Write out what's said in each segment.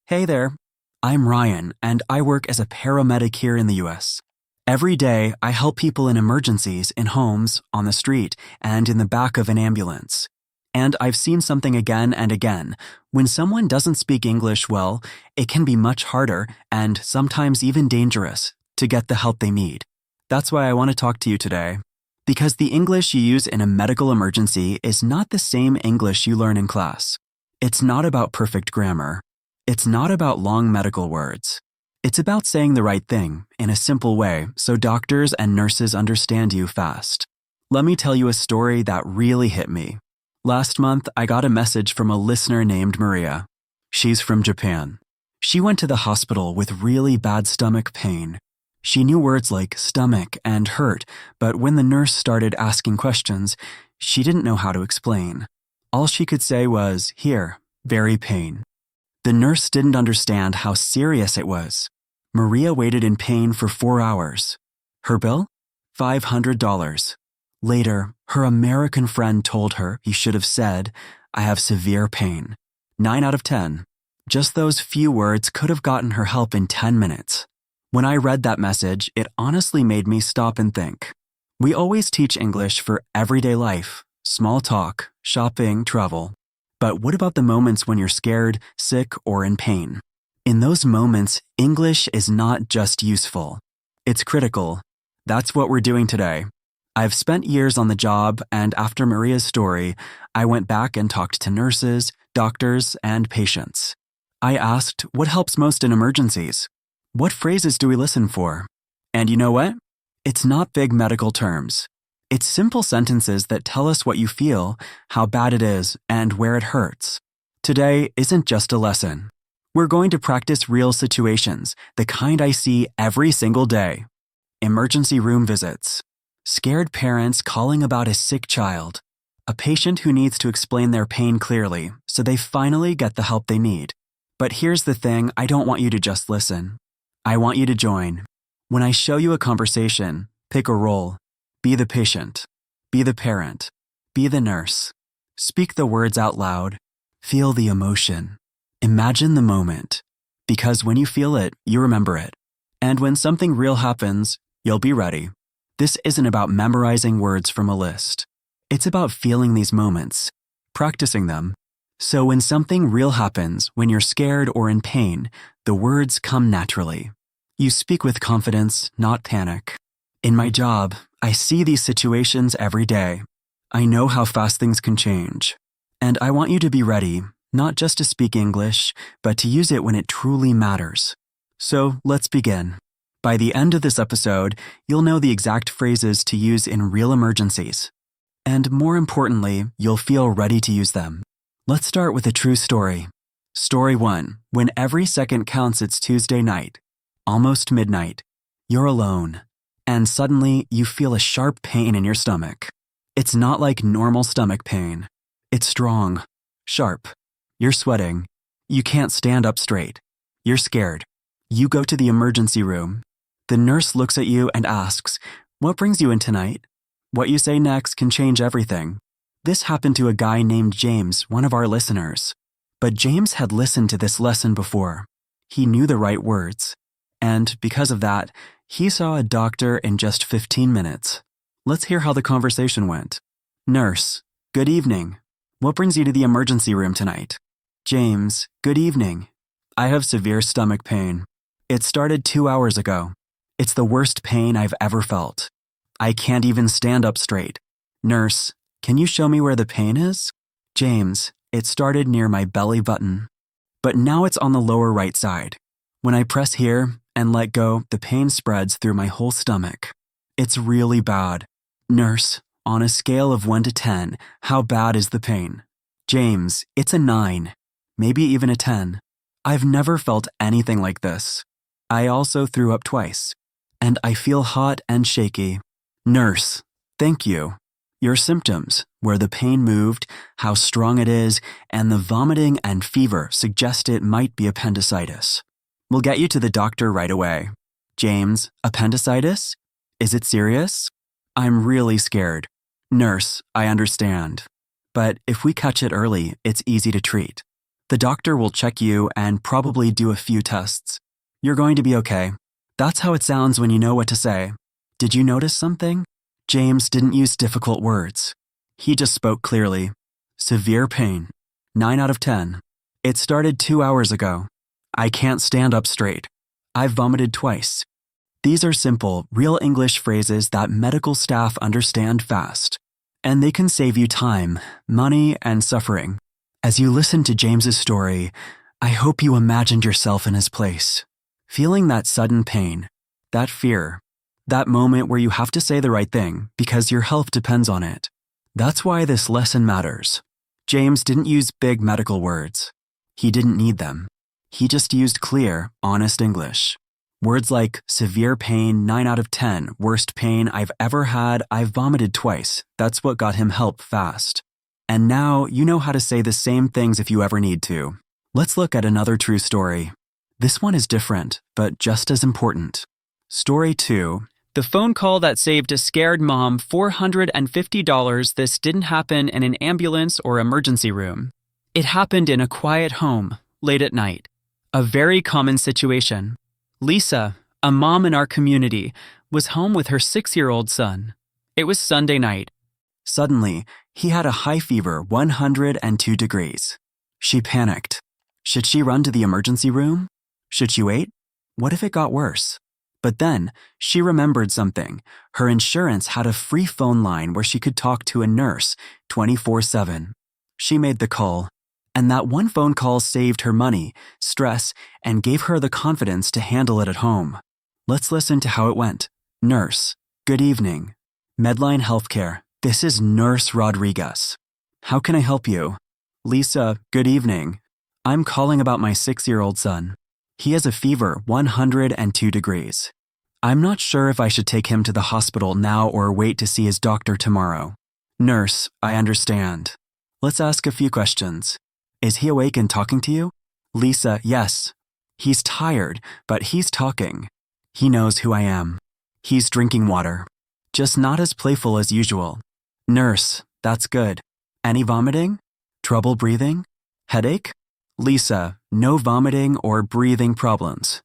Hey there, I'm Ryan, and I work as a paramedic here in the US. Every day, I help people in emergencies in homes, on the street, and in the back of an ambulance. And I've seen something again and again. When someone doesn't speak English well, it can be much harder, and sometimes even dangerous, to get the help they need. That's why I want to talk to you today. Because the English you use in a medical emergency is not the same English you learn in class. It's not about perfect grammar. It's not about long medical words. It's about saying the right thing in a simple way so doctors and nurses understand you fast. Let me tell you a story that really hit me. Last month, I got a message from a listener named Maria. She's from Japan. She went to the hospital with really bad stomach pain. She knew words like stomach and hurt, but when the nurse started asking questions, she didn't know how to explain. All she could say was, "Here, very pain." The nurse didn't understand how serious it was. Maria waited in pain for 4 hours. Her bill? $500. Later, her American friend told her he should have said, "I have severe pain." 9 out of 10. Just those few words could have gotten her help in 10 minutes. When I read that message, it honestly made me stop and think. We always teach English for everyday life, small talk, shopping, travel. But what about the moments when you're scared, sick, or in pain? In those moments, English is not just useful. It's critical. That's what we're doing today. I've spent years on the job, and after Maria's story, I went back and talked to nurses, doctors, and patients. I asked, what helps most in emergencies? What phrases do we listen for? And you know what? It's not big medical terms. It's simple sentences that tell us what you feel, how bad it is, and where it hurts. Today isn't just a lesson. We're going to practice real situations, the kind I see every single day. Emergency room visits. Scared parents calling about a sick child. A patient who needs to explain their pain clearly, so they finally get the help they need. But here's the thing, I don't want you to just listen. I want you to join. When I show you a conversation, pick a role. Be the patient. Be the parent. Be the nurse. Speak the words out loud. Feel the emotion. Imagine the moment. Because when you feel it, you remember it. And when something real happens, you'll be ready. This isn't about memorizing words from a list. It's about feeling these moments, practicing them. So when something real happens, when you're scared or in pain, the words come naturally. You speak with confidence, not panic. In my job, I see these situations every day. I know how fast things can change. And I want you to be ready, not just to speak English, but to use it when it truly matters. So let's begin. By the end of this episode, you'll know the exact phrases to use in real emergencies. And more importantly, you'll feel ready to use them. Let's start with a true story. Story 1. When every second counts, it's Tuesday night. Almost midnight. You're alone. And suddenly, you feel a sharp pain in your stomach. It's not like normal stomach pain. It's strong, sharp. You're sweating. You can't stand up straight. You're scared. You go to the emergency room. The nurse looks at you and asks, "What brings you in tonight?" What you say next can change everything. This happened to a guy named James, one of our listeners. But James had listened to this lesson before. He knew the right words. And because of that, he saw a doctor in just 15 minutes. Let's hear how the conversation went. Nurse, good evening. What brings you to the emergency room tonight? James, good evening. I have severe stomach pain. It started 2 hours ago. It's the worst pain I've ever felt. I can't even stand up straight. Nurse, can you show me where the pain is? James, it started near my belly button. But now it's on the lower right side. When I press here and let go, the pain spreads through my whole stomach. It's really bad. Nurse, on a scale of 1 to 10, how bad is the pain? James, it's a 9, maybe even a 10. I've never felt anything like this. I also threw up twice, and I feel hot and shaky. Nurse, thank you. Your symptoms, where the pain moved, how strong it is, and the vomiting and fever suggest it might be appendicitis. We'll get you to the doctor right away. James, appendicitis? Is it serious? I'm really scared. Nurse, I understand. But if we catch it early, it's easy to treat. The doctor will check you and probably do a few tests. You're going to be okay. That's how it sounds when you know what to say. Did you notice something? James didn't use difficult words. He just spoke clearly. Severe pain. 9 out of 10. It started 2 hours ago. I can't stand up straight. I've vomited twice. These are simple, real English phrases that medical staff understand fast. And they can save you time, money, and suffering. As you listen to James's story, I hope you imagined yourself in his place. Feeling that sudden pain, that fear, that moment where you have to say the right thing because your health depends on it. That's why this lesson matters. James didn't use big medical words. He didn't need them. He just used clear, honest English. Words like severe pain, 9 out of 10, worst pain I've ever had, I've vomited twice. That's what got him help fast. And now you know how to say the same things if you ever need to. Let's look at another true story. This one is different, but just as important. Story 2. The phone call that saved a scared mom $450. This didn't happen in an ambulance or emergency room. It happened in a quiet home, late at night. A very common situation. Lisa, a mom in our community, was home with her 6-year-old son. It was Sunday night. Suddenly, he had a high fever, 102 degrees. She panicked. Should she run to the emergency room? Should she wait? What if it got worse? But then, she remembered something. Her insurance had a free phone line where she could talk to a nurse 24/7. She made the call, and that one phone call saved her money, stress, and gave her the confidence to handle it at home. Let's listen to how it went. Nurse, good evening. Medline Healthcare, this is Nurse Rodriguez. How can I help you? Lisa, good evening. I'm calling about my 6-year-old son. He has a fever, 102 degrees. I'm not sure if I should take him to the hospital now or wait to see his doctor tomorrow. Nurse, I understand. Let's ask a few questions. Is he awake and talking to you? Lisa, yes. He's tired, but he's talking. He knows who I am. He's drinking water. Just not as playful as usual. Nurse, that's good. Any vomiting? Trouble breathing? Headache? Lisa, no vomiting or breathing problems.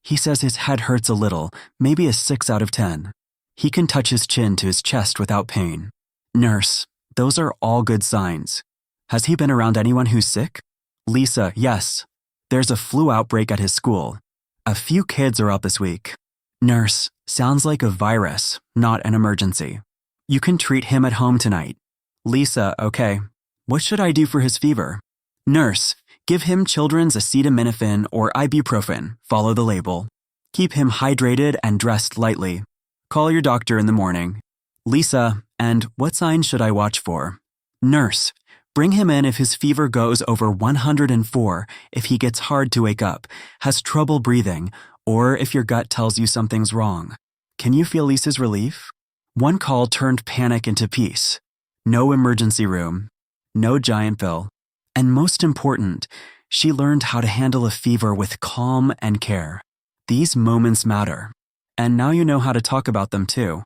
He says his head hurts a little, maybe a 6 out of 10. He can touch his chin to his chest without pain. Nurse, those are all good signs. Has he been around anyone who's sick? Lisa, yes. There's a flu outbreak at his school. A few kids are out this week. Nurse, sounds like a virus, not an emergency. You can treat him at home tonight. Lisa, okay. What should I do for his fever? Nurse, give him children's acetaminophen or ibuprofen. Follow the label. Keep him hydrated and dressed lightly. Call your doctor in the morning. Lisa, and what signs should I watch for? Nurse, bring him in if his fever goes over 104, if he gets hard to wake up, has trouble breathing, or if your gut tells you something's wrong. Can you feel Lisa's relief? One call turned panic into peace. No emergency room. No giant bill. And most important, she learned how to handle a fever with calm and care. These moments matter. And now you know how to talk about them too.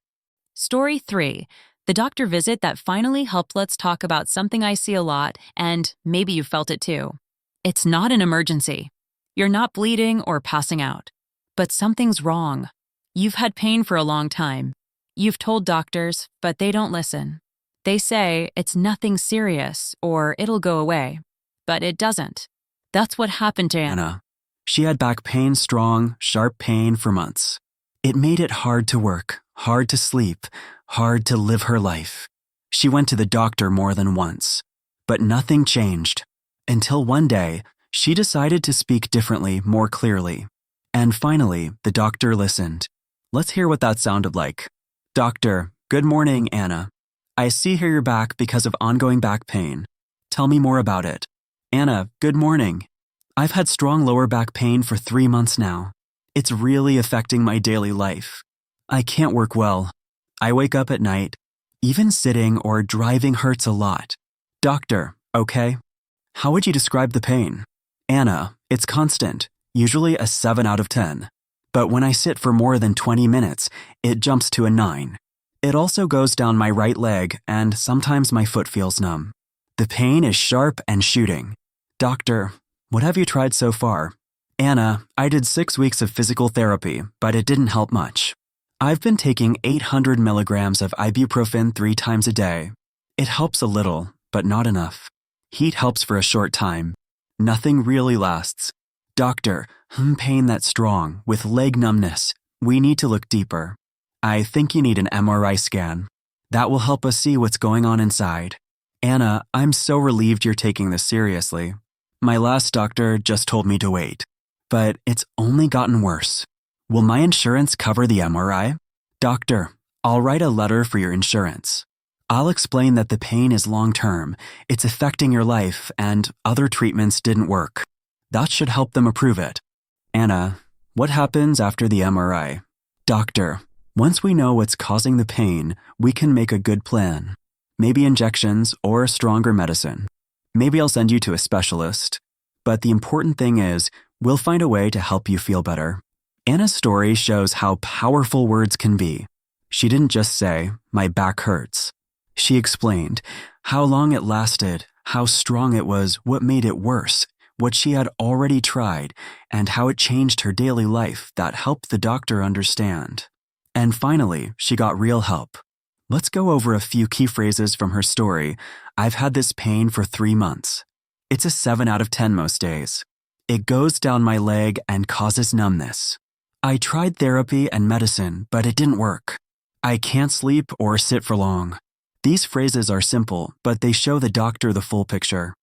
Story 3. The doctor visit that finally helped. Let's talk about something I see a lot, and maybe you felt it too. It's not an emergency. You're not bleeding or passing out. But something's wrong. You've had pain for a long time. You've told doctors, but they don't listen. They say it's nothing serious or it'll go away. But it doesn't. That's what happened to Anna. She had back pain, strong, sharp pain for months. It made it hard to work, hard to sleep, hard to live her life. She went to the doctor more than once. But nothing changed. Until one day, she decided to speak differently, more clearly. And finally, the doctor listened. Let's hear what that sounded like. Doctor, good morning, Anna. I see here you're back because of ongoing back pain. Tell me more about it. Anna, good morning. I've had strong lower back pain for 3 months now. It's really affecting my daily life. I can't work well. I wake up at night. Even sitting or driving hurts a lot. Doctor, okay? How would you describe the pain? Anna, it's constant, usually a 7 out of 10. But when I sit for more than 20 minutes, it jumps to a 9. It also goes down my right leg, and sometimes my foot feels numb. The pain is sharp and shooting. Doctor, what have you tried so far? Anna, I did 6 weeks of physical therapy, but it didn't help much. I've been taking 800 milligrams of ibuprofen 3 times a day. It helps a little, but not enough. Heat helps for a short time. Nothing really lasts. Doctor, pain that's strong, with leg numbness. We need to look deeper. I think you need an MRI scan. That will help us see what's going on inside. Anna, I'm so relieved you're taking this seriously. My last doctor just told me to wait. But it's only gotten worse. Will my insurance cover the MRI? Doctor, I'll write a letter for your insurance. I'll explain that the pain is long-term, it's affecting your life, and other treatments didn't work. That should help them approve it. Anna, what happens after the MRI? Doctor, once we know what's causing the pain, we can make a good plan. Maybe injections or stronger medicine. Maybe I'll send you to a specialist. But the important thing is, we'll find a way to help you feel better. Anna's story shows how powerful words can be. She didn't just say, my back hurts. She explained how long it lasted, how strong it was, what made it worse, what she had already tried, and how it changed her daily life that helped the doctor understand. And finally, she got real help. Let's go over a few key phrases from her story. I've had this pain for 3 months. It's a 7 out of 10 most days. It goes down my leg and causes numbness. I tried therapy and medicine, but it didn't work. I can't sleep or sit for long. These phrases are simple, but they show the doctor the full picture.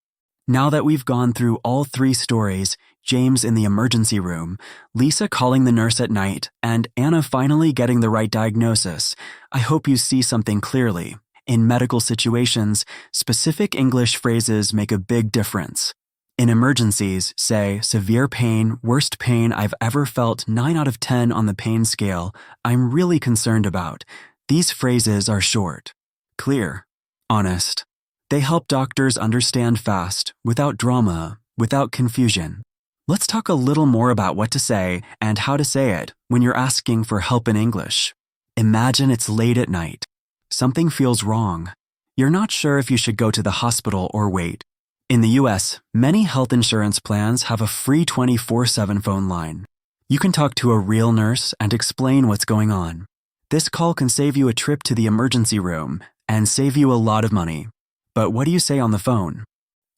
Now that we've gone through all 3 stories, James in the emergency room, Lisa calling the nurse at night, and Anna finally getting the right diagnosis, I hope you see something clearly. In medical situations, specific English phrases make a big difference. In emergencies, say, severe pain, worst pain I've ever felt, 9 out of 10 on the pain scale, I'm really concerned about. These phrases are short, clear, honest. They help doctors understand fast, without drama, without confusion. Let's talk a little more about what to say and how to say it when you're asking for help in English. Imagine it's late at night. Something feels wrong. You're not sure if you should go to the hospital or wait. In the US, many health insurance plans have a free 24/7 phone line. You can talk to a real nurse and explain what's going on. This call can save you a trip to the emergency room and save you a lot of money. But what do you say on the phone?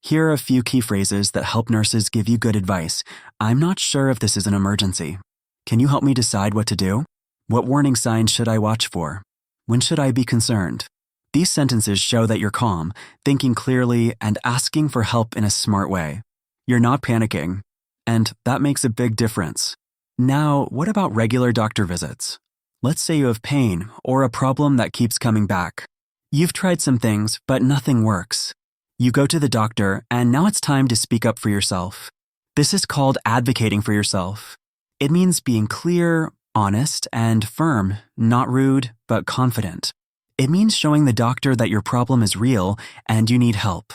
Here are a few key phrases that help nurses give you good advice. I'm not sure if this is an emergency. Can you help me decide what to do? What warning signs should I watch for? When should I be concerned? These sentences show that you're calm, thinking clearly, and asking for help in a smart way. You're not panicking, and that makes a big difference. Now, what about regular doctor visits? Let's say you have pain or a problem that keeps coming back. You've tried some things, but nothing works. You go to the doctor, and now it's time to speak up for yourself. This is called advocating for yourself. It means being clear, honest, and firm, not rude, but confident. It means showing the doctor that your problem is real and you need help.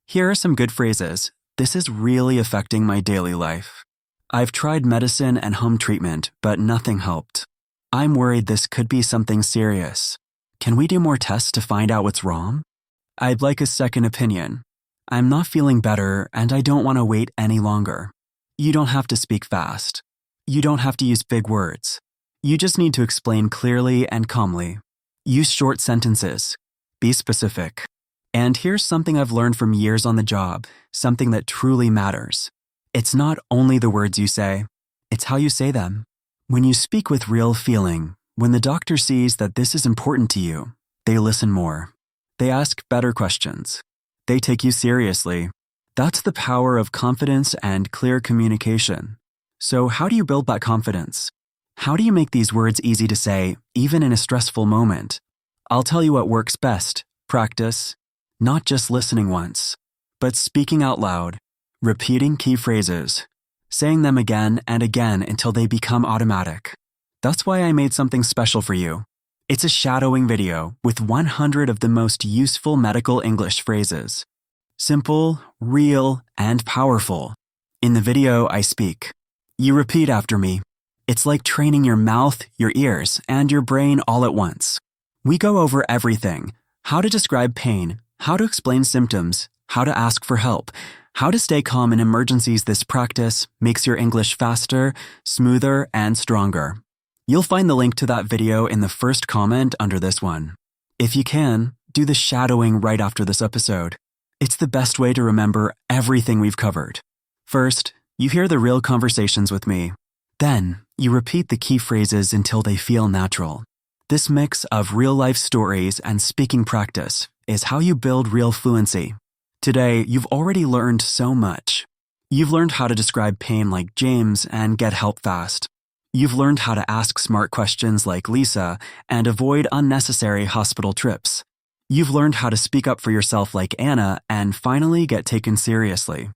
Here are some good phrases. This is really affecting my daily life. I've tried medicine and home treatment, but nothing helped. I'm worried this could be something serious. Can we do more tests to find out what's wrong? I'd like a second opinion. I'm not feeling better and I don't want to wait any longer. You don't have to speak fast. You don't have to use big words. You just need to explain clearly and calmly. Use short sentences. Be specific. And here's something I've learned from years on the job, something that truly matters. It's not only the words you say, it's how you say them. When you speak with real feeling, when the doctor sees that this is important to you, they listen more. They ask better questions. They take you seriously. That's the power of confidence and clear communication. So how do you build that confidence? How do you make these words easy to say, even in a stressful moment? I'll tell you what works best. Practice. Not just listening once, but speaking out loud, repeating key phrases, saying them again and again until they become automatic. That's why I made something special for you. It's a shadowing video with 100 of the most useful medical English phrases. Simple, real, and powerful. In the video, I speak. You repeat after me. It's like training your mouth, your ears, and your brain all at once. We go over everything. How to describe pain, how to explain symptoms, how to ask for help, How to stay calm in emergencies. This practice makes your English faster, smoother, and stronger. You'll find the link to that video in the first comment under this one. If you can, do the shadowing right after this episode. It's the best way to remember everything we've covered. First, you hear the real conversations with me. Then, you repeat the key phrases until they feel natural. This mix of real-life stories and speaking practice is how you build real fluency. Today, you've already learned so much. You've learned how to describe pain like James and get help fast. You've learned how to ask smart questions like Lisa and avoid unnecessary hospital trips. You've learned how to speak up for yourself like Anna and finally get taken seriously.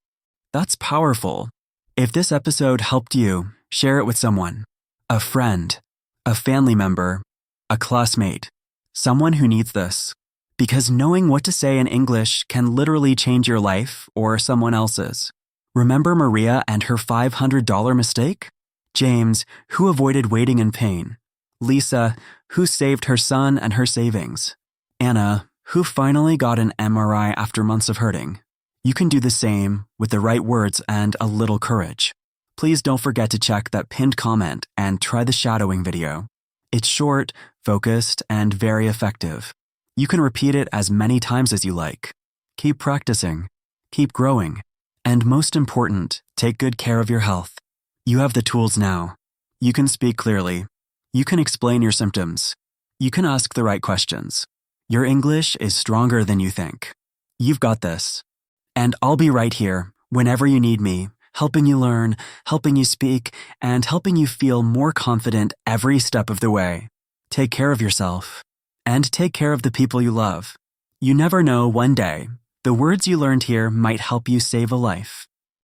That's powerful. If this episode helped you, share it with someone. A friend, a family member, a classmate, someone who needs this. Because knowing what to say in English can literally change your life or someone else's. Remember Maria and her $500 mistake? James, who avoided waiting in pain. Lisa, who saved her son and her savings. Anna, who finally got an MRI after months of hurting. You can do the same with the right words and a little courage. Please don't forget to check that pinned comment and try the shadowing video. It's short, focused, and very effective. You can repeat it as many times as you like. Keep practicing, keep growing, and most important, take good care of your health. You have the tools now. You can speak clearly. You can explain your symptoms. You can ask the right questions. Your English is stronger than you think. You've got this. And I'll be right here whenever you need me, helping you learn, helping you speak, and helping you feel more confident every step of the way. Take care of yourself. And take care of the people you love. You never know, one day, the words you learned here might help you save a life.